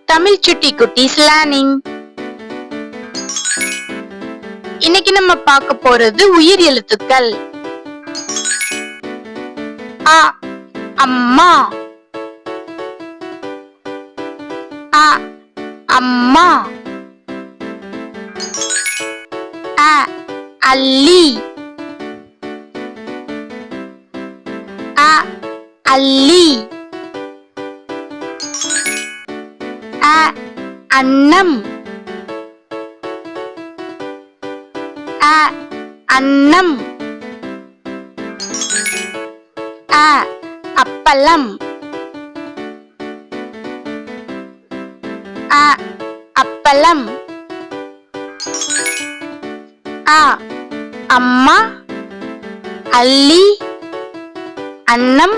தமிழ் சுட்டி குட்டீஸ் லேர்னிங். இன்னைக்கு நம்ம பார்க்க போறது உயிர் எழுத்துக்கள். அ அம்மா, அ அம்மா. அ அல்லி, அ அல்லி. அ அன்னம், அ அன்னம். அ அப்பளம், அ அப்பளம். அ அம்மா, அல்லி, அன்னம்,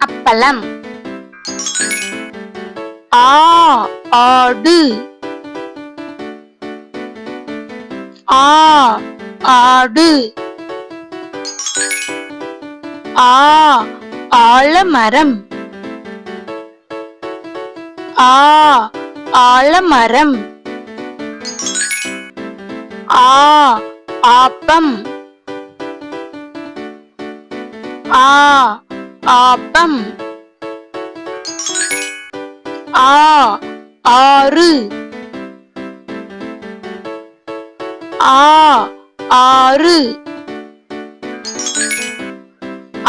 அப்பளம். ஆ ஆடு, ஆ ஆடு. ஆ ஆலமரம், ஆ ஆலமரம். ஆ ஆப்பம், ஆ ஆப்பம். ஆ ஆறு, ஆ ஆறு.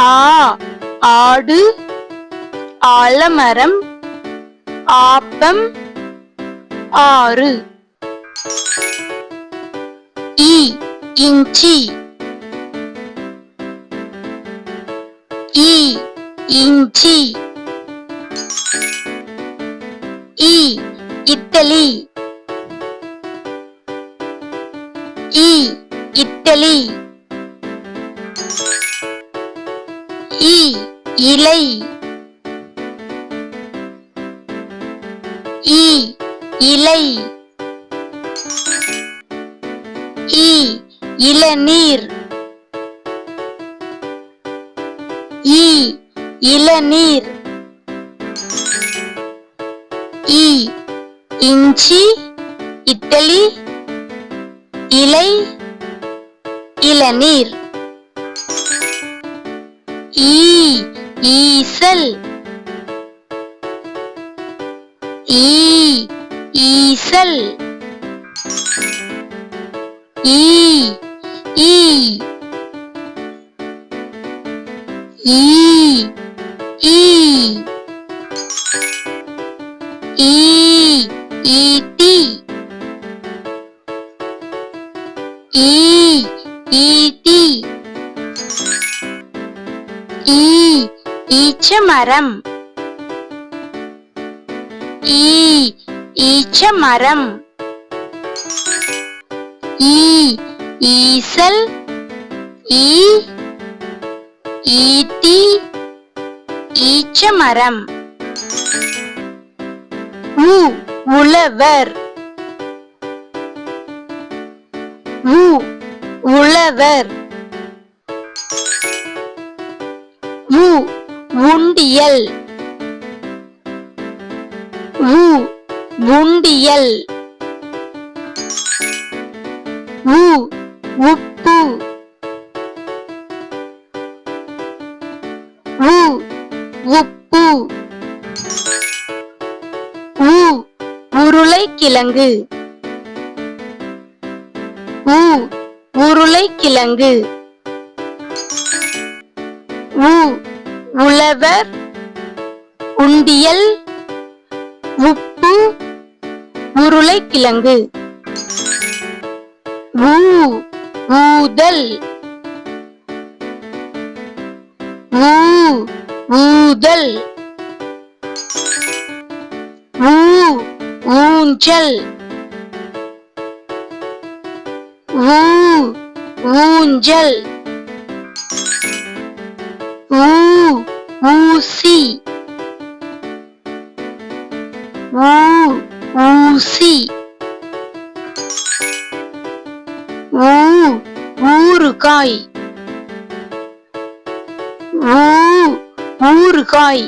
ஆ ஆடு, ஆலமரம், ஆப்பம், ஆறு. இ இஞ்சி, இ இஞ்சி. இ இட்டலி, இ இட்டலி. இ இலை, இ இலை. இ இளநீர், இ இளநீர். இ இஞ்சி, இட்டலி, இலை, இளநீர். ஈ ஈசல், ஈ ஈசல். ஈ ஈ ஈ ஈ. ஈ ஈட்டி, ஈ ஈட்டி. ஈ ஈச்சமரம், ஈ ஈச்சமரம். ஈ ஈசல், ஈ ஈட்டி, ஈச்சமரம். உ உழவர், உ உழவர். உ உண்டியல், உ உண்டியல். உ உப்பு, உ உப்பு. உ உருளைக்கிழங்கு, உ உருளைக்கிழங்கு. உ உழவர், உண்டியல், உப்பு, உருளைக்கிழங்கு. ஊ ஊதல், ஊ ஊதல். ஊ ஊஞ்சல், ஊ ஊஞ்சல். ஊ ஊசி, ஊ ஊசி. ஊ ஊறுகாய், ஊறுகாய்.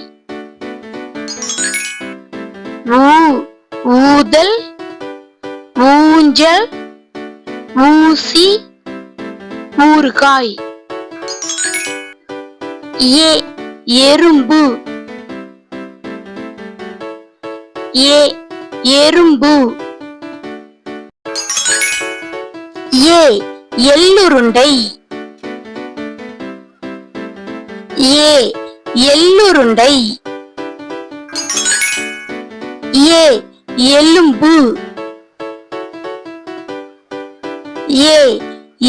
ஊ ஊதல் ஊஞ்சல் ஊசி ஊறுகாய். ஏ எறும்பு ஏ எறும்பு. ஏ எள்ளுருண்டை ஏ எள்ளுருண்டை. ஏ எலும்பு ஏ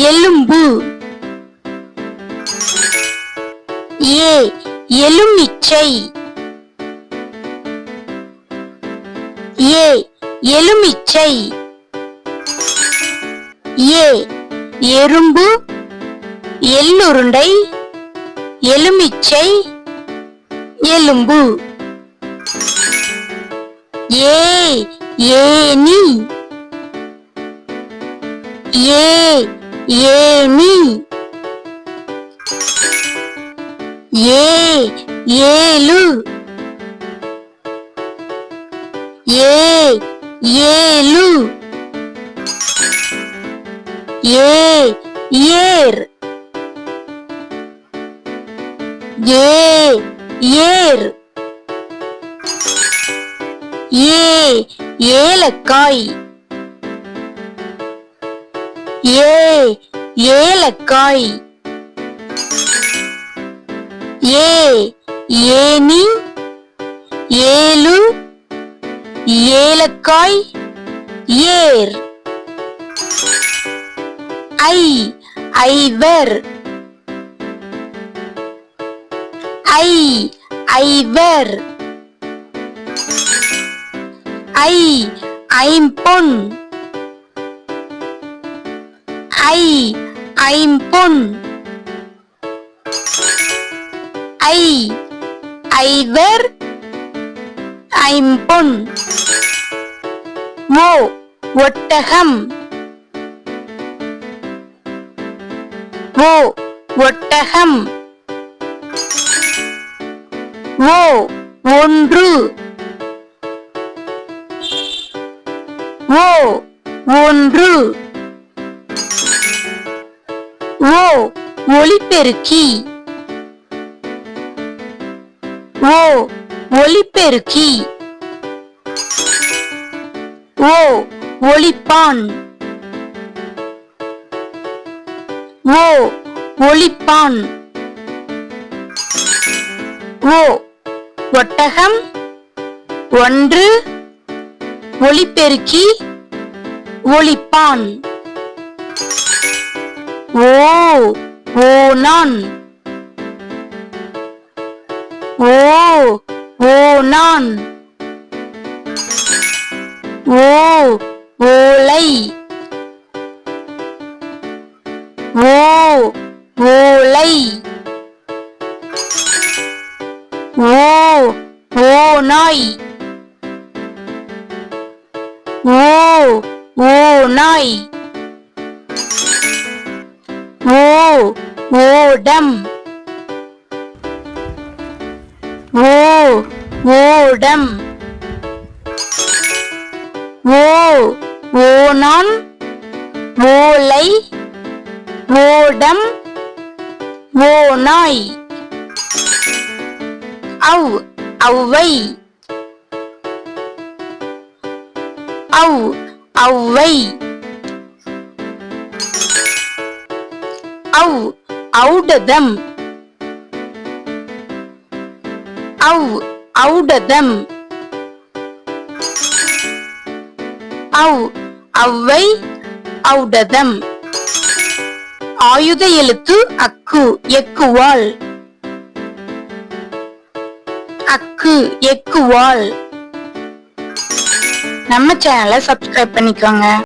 எலும்பு. ஏ எலுமிச்சை ஏ எலுமிச்சை. ஏ எறும்பு எள்ளுருண்டை எலுமிச்சை எலும்பு. ஏ ஏனி ஏ ஏனி. ஏ ஏலு ஏ ஏலு. ஏ ஏர் ஏ ஏர். ஏ ஏலக்காய் ஏ ஏலக்காய். ஏ ஏனி ஏலு ஏலக்காய் ஏர். ஐ ஐவர் ஐ ஐவர். ஐ ஐம்பொன் ஐ ஐம்பொன். ஐ ஐவர் ஐம்பொன். ஓ ஒட்டகம் ஓ ஒட்டகம். ஓ ஒன்று ஓ ஒன்று. ஓ ஒலிபெருக்கி ஓ ஒலிபெருக்கி. ஓ ஒலிப்பான் ஓ ஒலிப்பான். ஓ ஒட்டகம் ஒன்று ஒலிபெருக்கி ஒலிப்பான். ஓ ஓநான் ஓ ஓநான். ஓ ஓலை ஓ ஓலை. ஓ ஓநாய் ஓ ஓநாய். ஓ ஓடம் ஓ ஓடம். ஓ ஓநான் ஓலை ஓடம் ஓநாய். ஔ ஔவை ஔ ஔவை. ஔ ஔடதம் ஔ ஔடதம். ஔ ஔவை ஔடதம். ஆயுத எழுத்து அக்கு எக்குவாள் அக்கு எக்குவாள். நம்ம சேனலை சப்ஸ்கிரைப் பண்ணிக்கோங்க.